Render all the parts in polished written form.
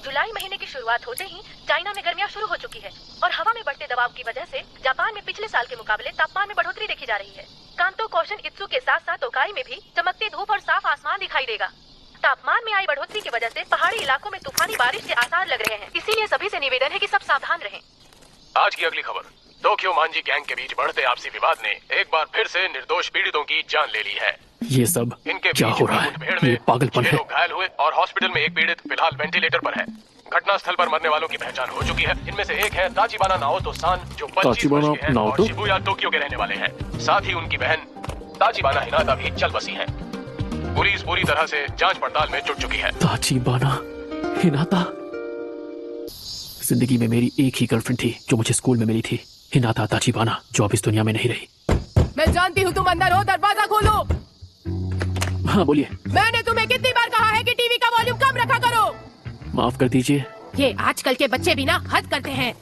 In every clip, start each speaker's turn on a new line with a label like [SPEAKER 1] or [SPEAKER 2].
[SPEAKER 1] जुलाई महीने की शुरुआत होते ही चाइना में गर्मियां शुरू हो चुकी है और हवा में बढ़ते दबाव की वजह से जापान में पिछले साल के मुकाबले तापमान में बढ़ोतरी देखी जा रही है। कांतो, कोशन, इत्सु के साथ साथ ओकाई में भी चमकती धूप और साफ आसमान दिखाई देगा। तापमान में आई बढ़ोतरी की वजह से पहाड़ी इलाकों में तूफानी बारिश के आसार लग रहे हैं, इसीलिए सभी से निवेदन है कि सब सावधान रहें।
[SPEAKER 2] आज की अगली खबर, टोक्यो मांझी गैंग के बीच बढ़ते आपसी विवाद ने एक बार फिर से निर्दोष पीड़ितों की जान ले ली है।
[SPEAKER 3] ये सब
[SPEAKER 2] इनके
[SPEAKER 3] क्या हो रहा है? ये पागलपन है।
[SPEAKER 2] लोग घायल हुए और हॉस्पिटल में एक पीड़ित फिलहाल वेंटिलेटर पर है। घटना स्थल पर मरने वालों की पहचान हो चुकी है। इनमें से एक है ताचिबाना नाओतो सान, जो 25 वर्ष के हैं और शिबुया टोक्यो के रहने वाले हैं। साथ ही उनकी बहन ताचिबाना हिनाता भी चल बसी है। पुलिस पूरी तरह से जांच पड़ताल में जुट चुकी है।
[SPEAKER 3] ताचिबाना हिनाता, जिंदगी में मेरी एक ही गर्लफ्रेंड थी जो मुझे स्कूल में मिली थी, हिनाता ताचिबाना, जो अब इस दुनिया में नहीं रही।
[SPEAKER 4] मैं जानती हूँ तुम अंदर हो, दरवाजा खोलो।
[SPEAKER 3] हाँ बोलिए।
[SPEAKER 4] मैंने तुम्हें कितनी बार कहा है कि टीवी का वॉल्यूम कम रखा करो।
[SPEAKER 3] माफ कर दीजिए।
[SPEAKER 4] ये आजकल के बच्चे भी ना हद करते हैं।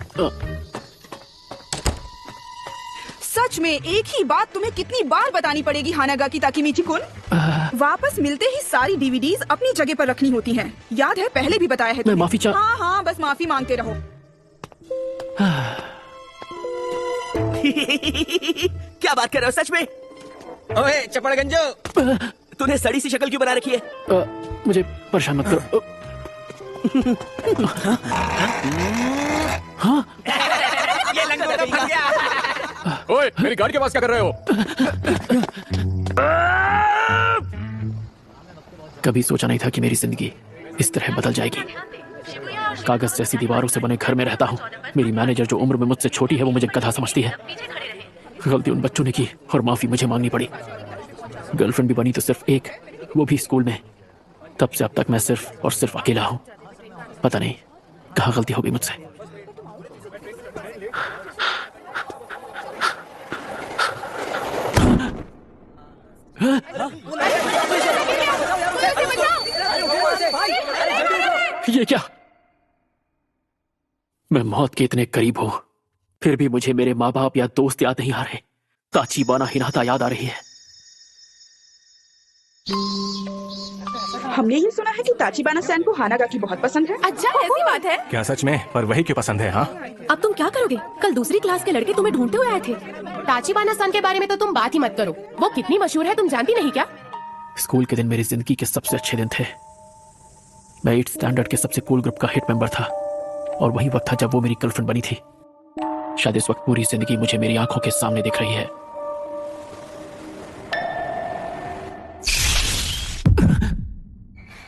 [SPEAKER 5] सच में एक ही बात तुम्हें कितनी बार बतानी पड़ेगी हानागाकी ताकेमिची-कुन? वापस मिलते ही सारी डीवीडीज अपनी जगह पर रखनी होती हैं। याद है पहले भी बताया है
[SPEAKER 3] मैं माफी चाह।
[SPEAKER 5] हाँ हाँ, बस माफी मांगते रहो।
[SPEAKER 6] क्या बात कर रहे हो सच में? ओए चपड़गंजो, तूने सड़ी सी शक्ल क्यों बना रखी है?
[SPEAKER 3] मुझे परेशान मत करो। हाँ?
[SPEAKER 6] ये लंगोटा फंस गया।
[SPEAKER 2] ओए, मेरी गाड़ी के पास क्या कर रहे हो?
[SPEAKER 3] कभी सोचा नहीं था कि मेरी जिंदगी इस तरह बदल जाएगी। कागज जैसी दीवारों से बने घर में रहता हूँ। मेरी मैनेजर जो उम्र में मुझसे छोटी है वो मुझे गधा समझती है। गलती उन बच्चों ने की और माफी मुझे मांगनी पड़ी। गर्लफ्रेंड भी बनी तो सिर्फ एक, वो भी स्कूल में। तब से अब तक मैं सिर्फ और सिर्फ अकेला हूँ। पता नहीं कहाँ गलती हो गई मुझसे। ये क्या? मैं मौत के इतने करीब हूं, फिर भी मुझे मेरे माँ बाप या दोस्त याद नहीं आ रहे। ताचिबाना हिनाता याद आ रही है।
[SPEAKER 5] हमने ये सुना है कि ताचिबाना सैन को हानागाकी बहुत पसंद है।
[SPEAKER 4] अच्छा, ऐसी बात है?
[SPEAKER 2] क्या सच में? पर वही क्यों पसंद है? हाँ,
[SPEAKER 4] अब तुम क्या करोगे? कल दूसरी क्लास के लड़के तुम्हें ढूंढते हुए आए थे। ताचिबाना सन के बारे में तो तुम बात ही मत करो। वो कितनी मशहूर है तुम जानती नहीं क्या?
[SPEAKER 3] स्कूल के दिन मेरी जिंदगी के सबसे अच्छे दिन थे। मैं 8th स्टैंडर्ड के सबसे कूल ग्रुप का हिट मेंबर था और वही वक्त था जब वो मेरी गर्लफ्रेंड बनी थी। शायद इस वक्त पूरी जिंदगी मुझे मेरी आंखों के सामने दिख रही है।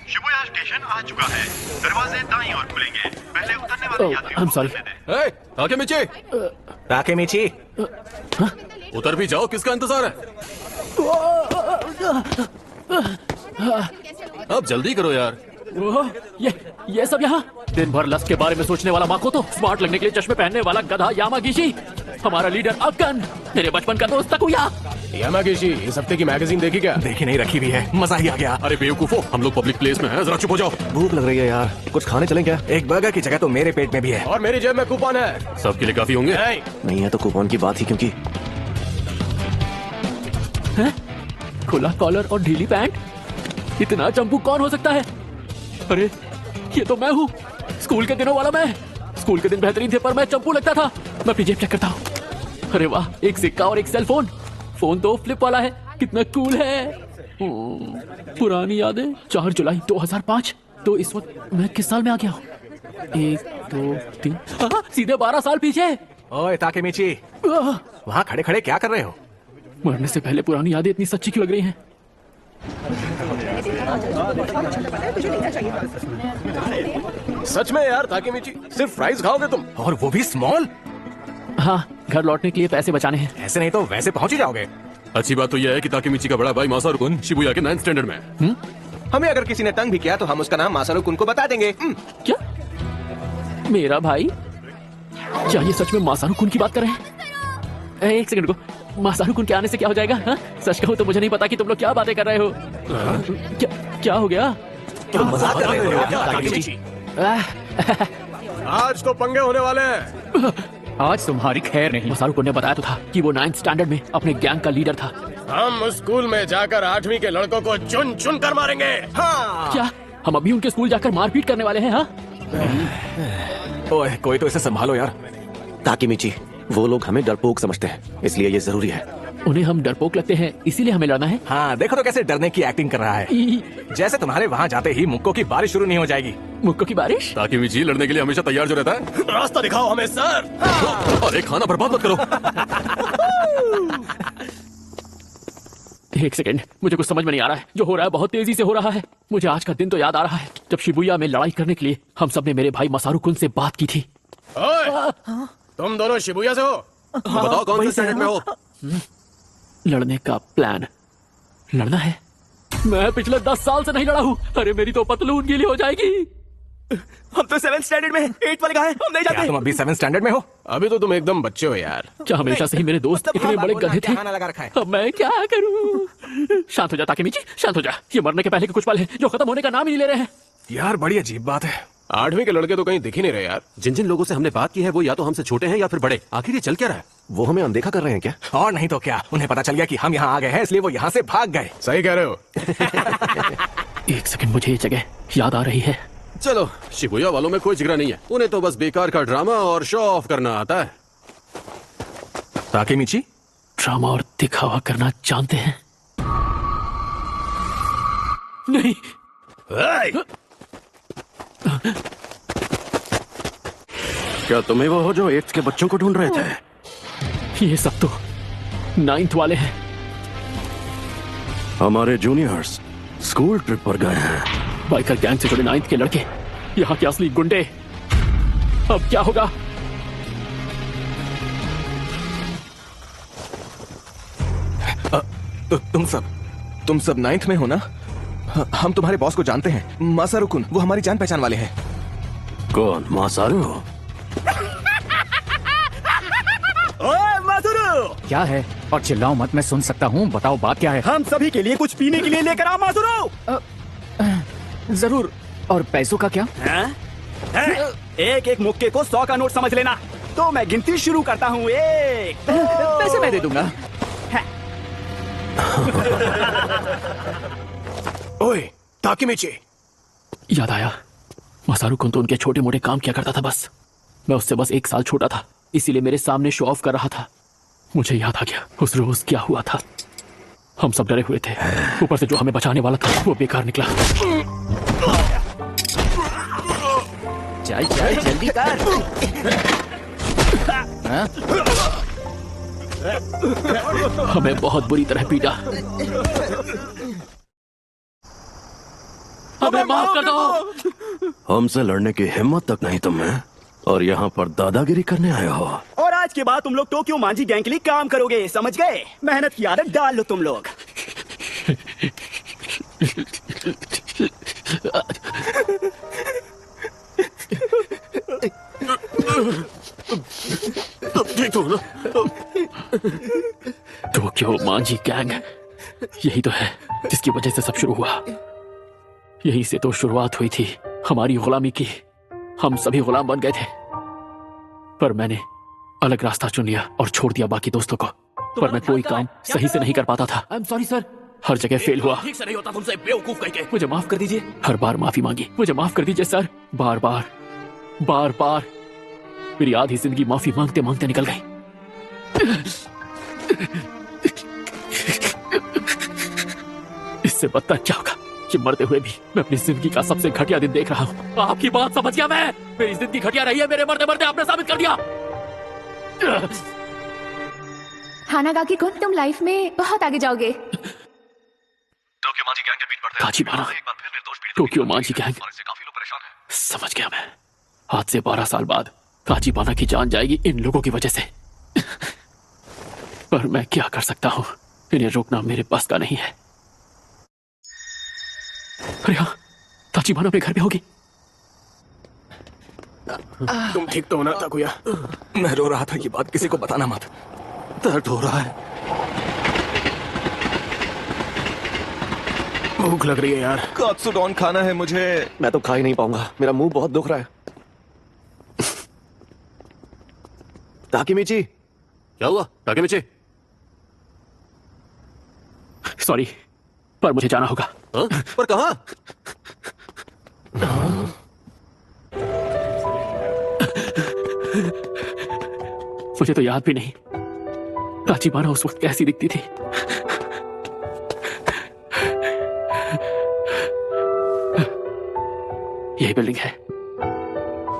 [SPEAKER 7] शिबुया स्टेशन आ चुका है। दरवाजे दाईं ओर खुलेंगे। पहले उतरने वाले यात्रियों
[SPEAKER 3] I'm sorry.
[SPEAKER 2] ताकेमिची,
[SPEAKER 3] हाँ?
[SPEAKER 2] उतर भी जाओ, किसका इंतजार है? अब जल्दी करो यार।
[SPEAKER 3] ये सब यहाँ? दिन भर लस्ट के बारे में सोचने वाला माको तो स्मार्ट लगने के लिए चश्मे पहनने वाला गधा यामागिशी, हमारा लीडर अक्कन, मेरे बचपन का दोस्त तकुया।
[SPEAKER 2] यामागिशी, इस हफ्ते की मैगजीन देखी क्या?
[SPEAKER 8] देखी नहीं, रखी भी है। मजा ही आ गया।
[SPEAKER 2] अरे बेवकूफो, हम लोग पब्लिक प्लेस में हैं, जरा चुप हो जाओ।
[SPEAKER 8] भूख लग रही है यार, कुछ खाने चलें क्या? एक बर्गर की जगह तो मेरे पेट में भी है।
[SPEAKER 2] और मेरी जेब में कूपन है। सबके लिए काफी होंगे।
[SPEAKER 8] नहीं है तो कूपन की बात ही क्योंकि
[SPEAKER 3] खुला कॉलर और ढीली पैंट, इतना चंपू कौन हो सकता है? अरे ये तो मैं हूँ, स्कूल के दिनों वाला मैं। स्कूल के दिन बेहतरीन थे पर मैं चंपू लगता था। मैं अपनी जेब चेक करता हूँ। अरे वाह, एक सिक्का और एक सेल फोन। फोन तो फ्लिप वाला है, कितना कूल है। पुरानी यादें। 4 जुलाई 2005। तो इस वक्त मैं किस साल में आ गया हूँ? 1 2 3, सीधे 12 साल पीछे।
[SPEAKER 8] ओए ताकेमिची, वहाँ खड़े खड़े क्या कर रहे हो?
[SPEAKER 3] मरने से पहले पुरानी यादें इतनी सच्ची क्यों लग रही हैं?
[SPEAKER 2] सच में यार ताकेमिची, सिर्फ फ्राइज खाओगे तुम?
[SPEAKER 8] और वो भी स्मॉल?
[SPEAKER 3] हाँ, घर लौटने के लिए पैसे बचाने हैं।
[SPEAKER 8] ऐसे नहीं तो वैसे पहुंच ही जाओगे।
[SPEAKER 2] अच्छी बात तो यह है कि ताकेमिची का बड़ा भाई मासारू-कुन शिबुया के 9th स्टैंडर्ड में।
[SPEAKER 6] हमें अगर किसी ने तंग भी किया तो हम उसका नाम मासारू-कुन को बता देंगे।
[SPEAKER 3] क्या? मेरा भाई? क्या ये सच में मासारू-कुन की बात कर रहे हैं? एक सेकंड को, मासारू-कुन के आने से क्या हो जाएगा? हाँ? सच कहूँ तो मुझे नहीं पता कि तुम लोग क्या बातें कर रहे हो। क्या हो गया?
[SPEAKER 8] मजाक कर रहे हो क्या ताकेमिची?
[SPEAKER 2] आज तो पंगे होने वाले हैं।
[SPEAKER 3] आज तुम्हारी खैर नहीं। मासारू-कुन ने बताया तो था कि वो 9th स्टैंडर्ड में अपने गैंग का लीडर था।
[SPEAKER 2] हम स्कूल में जाकर 8वीं के लड़कों को चुन चुन कर मारेंगे।
[SPEAKER 6] हाँ।
[SPEAKER 3] क्या हम अभी उनके स्कूल जाकर मारपीट करने वाले हैं? हाँ?
[SPEAKER 8] ओए, कोई तो इसे संभालो यार।
[SPEAKER 6] ताकिमिची, वो लोग हमें डरपोक समझते हैं, इसलिए ये जरूरी है।
[SPEAKER 3] उन्हें हम डरपोक लगते हैं, इसीलिए हमें लड़ना है।
[SPEAKER 8] हाँ, देखो तो कैसे डरने की एक्टिंग कर रहा है। जैसे तुम्हारे वहाँ जाते ही मुक्कों की बारिश शुरू नहीं हो जाएगी।
[SPEAKER 3] मुक्कों की बारिश?
[SPEAKER 2] ताकिमिची लड़ने के लिए हमेशा तैयार जो रहता है।
[SPEAKER 8] रास्ता दिखाओ हमें सर।
[SPEAKER 2] अरे खाना बर्बाद मत करो।
[SPEAKER 3] एक सेकंड, मुझे कुछ समझ में नहीं आ रहा है। जो हो रहा है बहुत तेजी से हो रहा है। मुझे आज का दिन तो याद आ रहा है जब शिबुया में लड़ाई करने के लिए हम सब ने मेरे भाई मसारू कुन से बात की थी।
[SPEAKER 2] ओए, तुम दोनों शिबुया से हो? बताओ कौन से स्टैंडर्ड में हो?
[SPEAKER 3] लड़ने का प्लान। लड़ना है? मैं पिछले 10 साल से नहीं लड़ा हूँ। अरे मेरी तो पतलून गीली हो जाएगी।
[SPEAKER 6] हम तो 7th स्टैंडर्ड में हैं, 8 वाले कहाँ हैं? हम नहीं
[SPEAKER 8] क्या
[SPEAKER 6] जाते।
[SPEAKER 8] तुम अभी 7th स्टैंडर्ड में हो?
[SPEAKER 2] अभी तो तुम एकदम बच्चे हो यार।
[SPEAKER 3] क्या हमेशा से ही मेरे दोस्त इतने बड़े गधे थे?
[SPEAKER 8] लगा रखा है।
[SPEAKER 3] अब मैं क्या करूँ? शांत हो जा ताकिमिची, शांत हो जा। ये मरने के पहले के कुछ पल हैं जो खत्म होने का नाम ही नहीं ले रहे हैं।
[SPEAKER 8] यार बड़ी अजीब बात है।
[SPEAKER 2] 8वीं के लड़के तो कहीं दिख ही नहीं रहे यार।
[SPEAKER 9] जिन जिन लोगों से हमने बात की है वो या तो हमसे छोटे हैं या फिर बड़े। आखिर ये चल क्या रहा है?
[SPEAKER 8] वो हमें अनदेखा कर रहे हैं क्या? और नहीं तो क्या, उन्हें पता चल गया कि हम यहाँ आ गए हैं, इसलिए वो यहाँ से भाग गए।
[SPEAKER 2] सही कह रहे हो।
[SPEAKER 3] एक सेकंड, मुझे ये जगह याद आ रही है।
[SPEAKER 9] चलो, शिबुया वालों में कोई जिगरा नहीं है। उन्हें तो बस बेकार का ड्रामा और शो ऑफ करना आता है।
[SPEAKER 8] ताकिमिची,
[SPEAKER 3] ड्रामा और दिखावा करना जानते हैं? नहीं।
[SPEAKER 9] क्या तुम्हें वो हो जो 8th के बच्चों को ढूंढ रहे थे?
[SPEAKER 3] ये सब तो 9th वाले हैं।
[SPEAKER 9] हमारे जूनियर्स स्कूल ट्रिप पर गए हैं।
[SPEAKER 3] बाइकर गैंग से जुड़े 9th के लड़के, यहाँ के असली गुंडे। अब क्या होगा?
[SPEAKER 8] तुम सब 9th में हो ना? हम तुम्हारे बॉस को जानते हैं, मासारू कुन। वो हमारी जान पहचान वाले हैं।
[SPEAKER 9] कौन? मासारू?
[SPEAKER 6] ओए मासुरू!
[SPEAKER 10] क्या है? और चिल्लाओ मत, मैं सुन सकता हूँ। बताओ बात क्या है?
[SPEAKER 6] हम सभी के लिए कुछ पीने के लिए लेकर आओ मासुरू।
[SPEAKER 10] जरूर। और पैसों का क्या?
[SPEAKER 6] एक एक मुक्के को 100 का नोट समझ लेना। तो मैं गिनती शुरू करता हूँ। 1
[SPEAKER 10] पैसे मैं दे दूंगा।
[SPEAKER 8] ओए ताकिमिची,
[SPEAKER 3] याद आया, मसारू कुन तो उनके छोटे मोटे काम किया करता था बस। मैं उससे बस 1 साल छोटा था, इसीलिए मेरे सामने शो ऑफ कर रहा था। मुझे याद आ गया उस रोज क्या हुआ था। हम सब डरे हुए थे, ऊपर से जो हमें बचाने वाला था वो बेकार निकला।
[SPEAKER 10] चल चल जल्दी कर।
[SPEAKER 3] हमें बहुत बुरी तरह पीटा। हमें माफ कर दो।
[SPEAKER 9] हमसे लड़ने की हिम्मत तक नहीं तुम्हें, और यहाँ पर दादागिरी करने आए हो।
[SPEAKER 6] और आज के बाद तुम लोग टोक्यो मांझी गैंग के लिए काम करोगे, समझ गए? मेहनत की आदत डाल लो तुम लोग।
[SPEAKER 9] ठीक हो ना?
[SPEAKER 3] टोक्यो मांझी गैंग, यही तो है जिसकी वजह से सब शुरू हुआ। यही से तो शुरुआत हुई थी हमारी गुलामी की। हम सभी गुलाम बन गए थे, पर मैंने अलग रास्ता चुन लिया और छोड़ दिया बाकी दोस्तों को। पर मैं कोई काम सही से नहीं कर पाता था।
[SPEAKER 10] I am sorry sir.
[SPEAKER 3] हर जगह फेल हुआ।
[SPEAKER 6] ठीक से नहीं होता तुमसे, बेवकूफ कह के।
[SPEAKER 3] मुझे माफ कर दीजिए। हर बार माफी मांगी, मुझे माफ कर दीजिए सर। बार बार बार बार मेरी आधी जिंदगी माफी मांगते मांगते निकल गई। इससे बदतर क्या होगा कि मरते हुए भी मैं अपनी जिंदगी का सबसे घटिया दिन देख रहा हूँ। आपकी बात समझ गया मैं। मेरी जिंदगी घटिया रही है, मेरे मरते मरते आपने साबित कर दिया।
[SPEAKER 11] हानागाकी कुन, तुम लाइफ में बहुत आगे जाओगे।
[SPEAKER 7] टोक्यो मांझी गैंग के बीच बढ़ते
[SPEAKER 3] ताचिबाना,
[SPEAKER 7] एक बार फिर निर्दोष पीड़ितों
[SPEAKER 3] टोक्यो
[SPEAKER 7] की
[SPEAKER 3] मांझी गैंग।
[SPEAKER 7] और इससे काफी लोग परेशान हैं।
[SPEAKER 3] समझ गया मैं। आज से 12 साल बाद ताचिबाना की जान जाएगी इन लोगों की वजह से। पर मैं क्या कर सकता हूँ, इन्हें रोकना मेरे पास का नहीं है। अरे हाँ, ताचिबाना अपने घर पे होगी।
[SPEAKER 8] तुम ठीक तो होना ताकुया? मैं रो रहा था, ये बात किसी को बताना मत।
[SPEAKER 9] दर्द हो रहा है।
[SPEAKER 8] भूख लग रही है यार। कात्सुडोन खाना है मुझे।
[SPEAKER 6] मैं तो खा ही नहीं पाऊंगा, मेरा मुंह बहुत दुख रहा है। ताकिमिची,
[SPEAKER 9] क्या हुआ ताकेमिची?
[SPEAKER 3] सॉरी, पर मुझे जाना होगा।
[SPEAKER 9] हाँ? पर कहाँ?
[SPEAKER 3] मुझे तो याद भी नहीं ताचिबाना उस वक्त कैसी दिखती थी। यही बिल्डिंग है।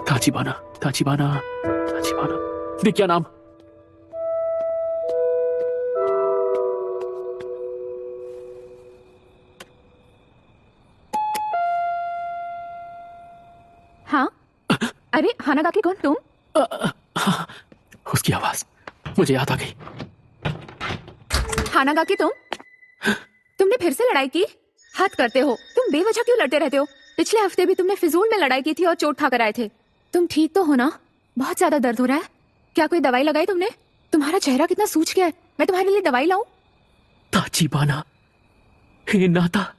[SPEAKER 3] ताचिबाना ताचिबाना ताचिबाना, देख क्या नाम।
[SPEAKER 11] हाँ, अरे हानागाकी कौन तुम?
[SPEAKER 3] उसकी आवाज मुझे याद आ गई।
[SPEAKER 11] हानागाकी तुमने फिर से लड़ाई की? हद करते हो, तुम बेवजह क्यों लड़ते रहते हो? पिछले हफ्ते भी तुमने फिजूल में लड़ाई की थी और चोट खाकर आए थे। तुम ठीक तो हो ना? बहुत ज्यादा दर्द हो रहा है। क्या कोई दवाई लगाई तुमने? तुम्हारा चेहरा कितना सूज गया है। मैं तुम्हारे लिए दवाई लाऊं?
[SPEAKER 3] ताचिबाना, हिनाता।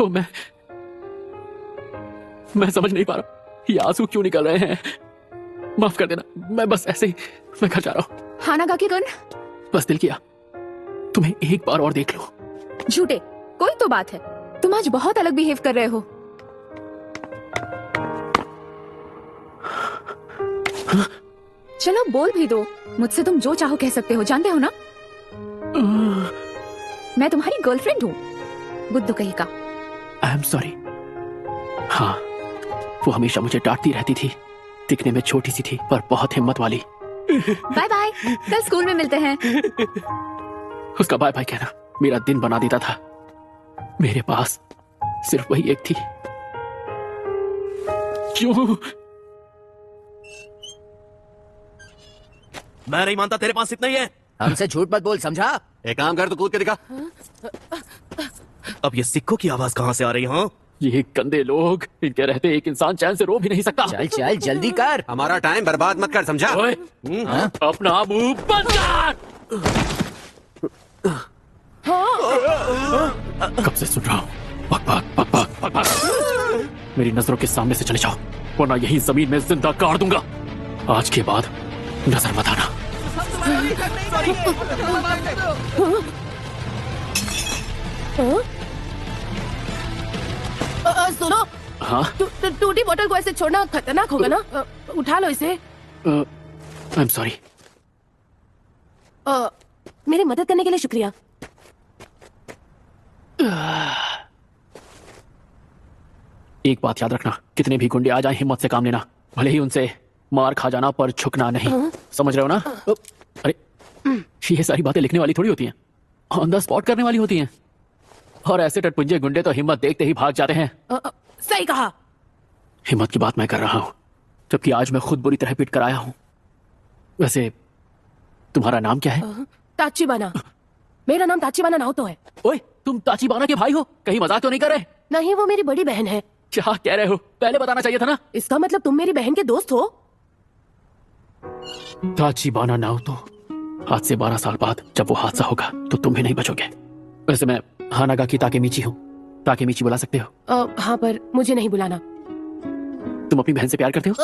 [SPEAKER 3] ओ, मैं समझ नहीं पा रहा ये आंसू क्यों निकल रहे हैं। माफ कर देना, मैं बस ऐसे ही मैं घर जा रहा हूँ।
[SPEAKER 11] हानागाकी-कुन,
[SPEAKER 3] बस दिल किया तुम्हें एक बार और देख लो।
[SPEAKER 11] झूठे, कोई तो बात है। तुम आज बहुत अलग बिहेव कर रहे हो। चलो बोल भी दो। मुझसे तुम जो चाहो कह सकते हो, जानते हो ना? मैं तुम्हारी गर्लफ्रेंड हूँ, बुद्धू कहीं का।
[SPEAKER 3] आई एम सॉरी। हाँ, वो हमेशा मुझे डांटती रहती थी। दिखने में छोटी सी थी पर बहुत हिम्मत वाली।
[SPEAKER 11] बाय बाय, कल स्कूल में मिलते हैं।
[SPEAKER 3] उसका बाय बाय कहना मेरा दिन बना देता था। मेरे पास सिर्फ वही एक थी। क्यों?
[SPEAKER 6] मैं नहीं मानता तेरे पास इतना ही है।
[SPEAKER 10] हमसे झूठ मत बोल, समझा?
[SPEAKER 9] एक काम कर, तो कूद के दिखा।
[SPEAKER 6] अब ये सिक्कों की आवाज कहाँ से आ रही है?
[SPEAKER 3] ये गंदे लोग, इनके रहते एक इंसान चैन से रो भी नहीं सकता।
[SPEAKER 10] चल चल जल्दी कर,
[SPEAKER 9] हमारा टाइम बर्बाद मत कर, समझा?
[SPEAKER 3] ओए, अपना मुंह बंद कर। कब से सुन रहा हूँ बक बक बक बक बक बक। मेरी नजरों के सामने से चले जाओ वरना यही जमीन में जिंदा गाड़ दूंगा। आज के बाद नजर मत आना।
[SPEAKER 4] सुनो,
[SPEAKER 3] हाँ?
[SPEAKER 4] टूटी बोतल को ऐसे छोड़ना खतरनाक होगा ना? उठा लो इसे।
[SPEAKER 3] आई एम सॉरी।
[SPEAKER 4] मेरी मदद करने के लिए शुक्रिया।
[SPEAKER 3] एक बात याद रखना, कितने भी गुंडे आ जाएं हिम्मत से काम लेना। भले ही उनसे मार खा जाना पर झुकना नहीं। समझ रहे हो ना? अरे ये सारी बातें लिखने वाली थोड़ी होती हैं, ऑन द स्पॉट करने वाली होती हैं। और ऐसे टटपुंजे गुंडे तो हिम्मत देखते ही भाग जाते हैं।
[SPEAKER 4] सही कहा।
[SPEAKER 3] हिम्मत की बात मैं कर रहा हूं, जबकि आज मैं खुद बुरी तरह पीट कर आया हूं। वैसे तुम्हारा नाम क्या है?
[SPEAKER 4] ताचिबाना। मेरा नाम ताचिबाना नाओतो है।
[SPEAKER 3] ओए, तुम ताचिबाना के भाई हो? कहीं मजाक तो नहीं कर रहे?
[SPEAKER 4] नहीं, वो मेरी बड़ी बहन है।
[SPEAKER 3] क्या कह रहे हो? पहले बताना चाहिए था ना।
[SPEAKER 4] इसका मतलब तुम मेरी बहन के दोस्त हो?
[SPEAKER 3] ताचिबाना नाओतो, आज से 12 साल बाद जब वो हादसा होगा तो तुम भी नहीं बचोगे। वैसे मैं हानागाकी ताकेमीची हूँ। ताकेमीची बुला सकते हो?
[SPEAKER 4] हाँ, पर मुझे नहीं बुलाना।
[SPEAKER 3] तुम अपनी बहन से प्यार करते हो?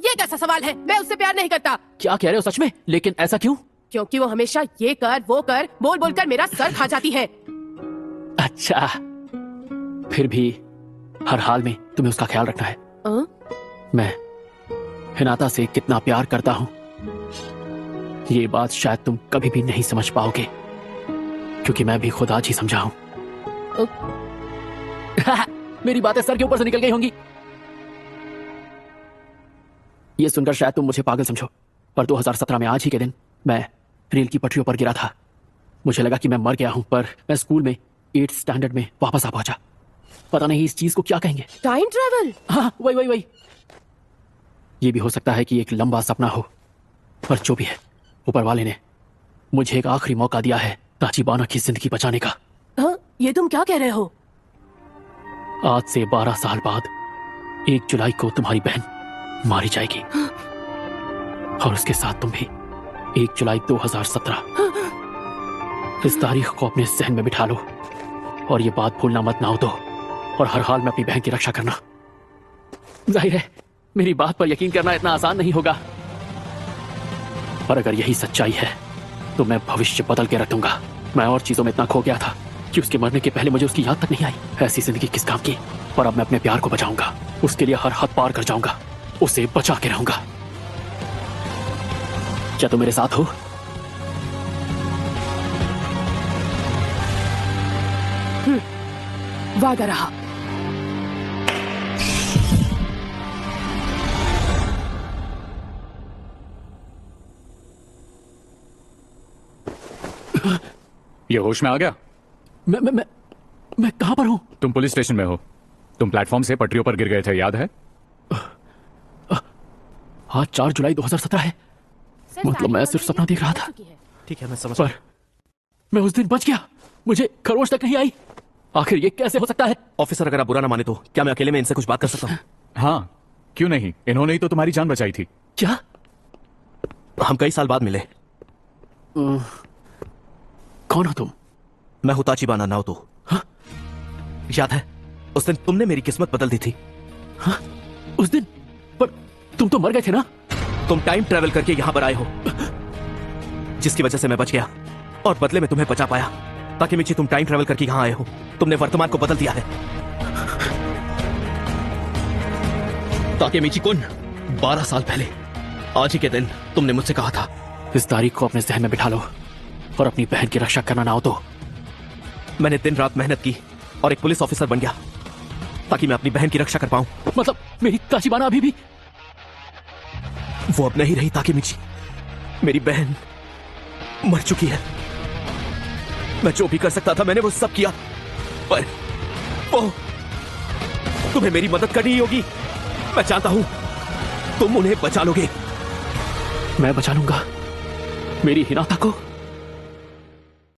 [SPEAKER 4] ये कैसा सवाल है? मैं उससे प्यार नहीं करता।
[SPEAKER 3] क्या कह रहे हो सच में? लेकिन ऐसा क्यों?
[SPEAKER 4] क्योंकि वो हमेशा ये कर वो कर बोल बोल कर मेरा सर खा जाती है।
[SPEAKER 3] अच्छा, फिर भी हर हाल में तुम्हें उसका ख्याल रखना है। मैं हिनाता से कितना प्यार करता हूँ ये बात शायद तुम कभी भी नहीं समझ पाओगे, क्योंकि मैं भी खुद आज ही समझा हूं। मेरी बातें सर के ऊपर से निकल गई होंगी। ये सुनकर शायद तुम मुझे पागल समझो, पर 2017 में आज ही के दिन मैं रेल की पटरियों पर गिरा था। मुझे लगा कि मैं मर गया हूं, पर मैं स्कूल में 8th स्टैंडर्ड में वापस आ पहुंचा। पता नहीं इस चीज को क्या कहेंगे।
[SPEAKER 4] Time travel?
[SPEAKER 3] हाँ, वही। ये भी हो सकता है कि एक लंबा सपना हो, पर जो भी है, ऊपर वाले ने मुझे एक आखिरी मौका दिया है ताचिबाना की जिंदगी बचाने का।
[SPEAKER 4] ये तुम क्या कह रहे हो?
[SPEAKER 3] आज से 12 साल बाद 1 जुलाई को तुम्हारी बहन मारी जाएगी, और उसके साथ तुम भी। 1 जुलाई 2017। इस तारीख को अपने जहन में बिठा लो और ये बात भूलना मत ना हो तो, और हर हाल में अपनी बहन की रक्षा करना। जाहिर है मेरी बात पर यकीन करना इतना आसान नहीं होगा, पर अगर यही सच्चाई है तो मैं भविष्य बदल के रख दूंगा। मैं और चीजों में इतना खो गया था कि उसके मरने के पहले मुझे उसकी याद तक नहीं आई। ऐसी जिंदगी किस काम की। पर अब मैं अपने प्यार को बचाऊंगा, उसके लिए हर हद पार कर जाऊंगा, उसे बचा के रहूंगा। क्या तुम मेरे साथ हो?
[SPEAKER 4] वादा रहा।
[SPEAKER 12] ये होश में आ गया?
[SPEAKER 3] मैं कहां पर हूं?
[SPEAKER 12] तुम पुलिस स्टेशन में हो। तुम प्लेटफॉर्म से पटरियों पर गिर गए थे, याद है?
[SPEAKER 3] आज 4 जुलाई 2017 है। मतलब मैं सिर्फ सपना देख रहा था।
[SPEAKER 6] ठीक है, मैं समझ
[SPEAKER 3] पर मैं उस दिन बच गया, मुझे खरोश तक नहीं आई। आखिर ये कैसे हो सकता है?
[SPEAKER 6] ऑफिसर, अगर आप बुरा ना माने तो क्या मैं अकेले में इनसे कुछ बात कर सकता हूँ?
[SPEAKER 12] हाँ, क्यों नहीं? इन्होंने ही तो तुम्हारी जान बचाई थी।
[SPEAKER 3] क्या?
[SPEAKER 6] हम कई साल बाद मिले।
[SPEAKER 3] कौन हो तुम?
[SPEAKER 6] मैं हूं ताचिबाना नाओतो।
[SPEAKER 3] हाँ?
[SPEAKER 6] याद है उस दिन तुमने मेरी किस्मत बदल दी थी?
[SPEAKER 3] हाँ? उस दिन? पर तुम तो मर गए थे ना?
[SPEAKER 6] तुम टाइम ट्रेवल करके यहां पर आए हो, जिसकी वजह से मैं बच गया और बदले में तुम्हें बचा पाया। ताकेमिची, तुम टाइम ट्रेवल करके यहां आए हो, तुमने वर्तमान को बदल दिया है। ताकेमिची कुन, 12 साल पहले आज ही के दिन तुमने मुझसे कहा था।
[SPEAKER 3] इस तारीख को अपने जहन में बिठा लो और अपनी बहन की रक्षा करना ना हो तो।
[SPEAKER 6] मैंने दिन रात मेहनत की और एक पुलिस ऑफिसर बन गया ताकि मैं अपनी बहन की रक्षा कर पाऊं।
[SPEAKER 3] मतलब मेरी ताचिबाना अभी भी?
[SPEAKER 6] वो अब नहीं रही ताकेमिची, मेरी बहन मर चुकी है। मैं जो भी कर सकता था मैंने वो सब किया, पर वो तुम्हें मेरी मदद करनी ही होगी। मैं चाहता हूं तुम उन्हें बचा लोगे।
[SPEAKER 3] मैं बचा लूंगा मेरी हिनाता को।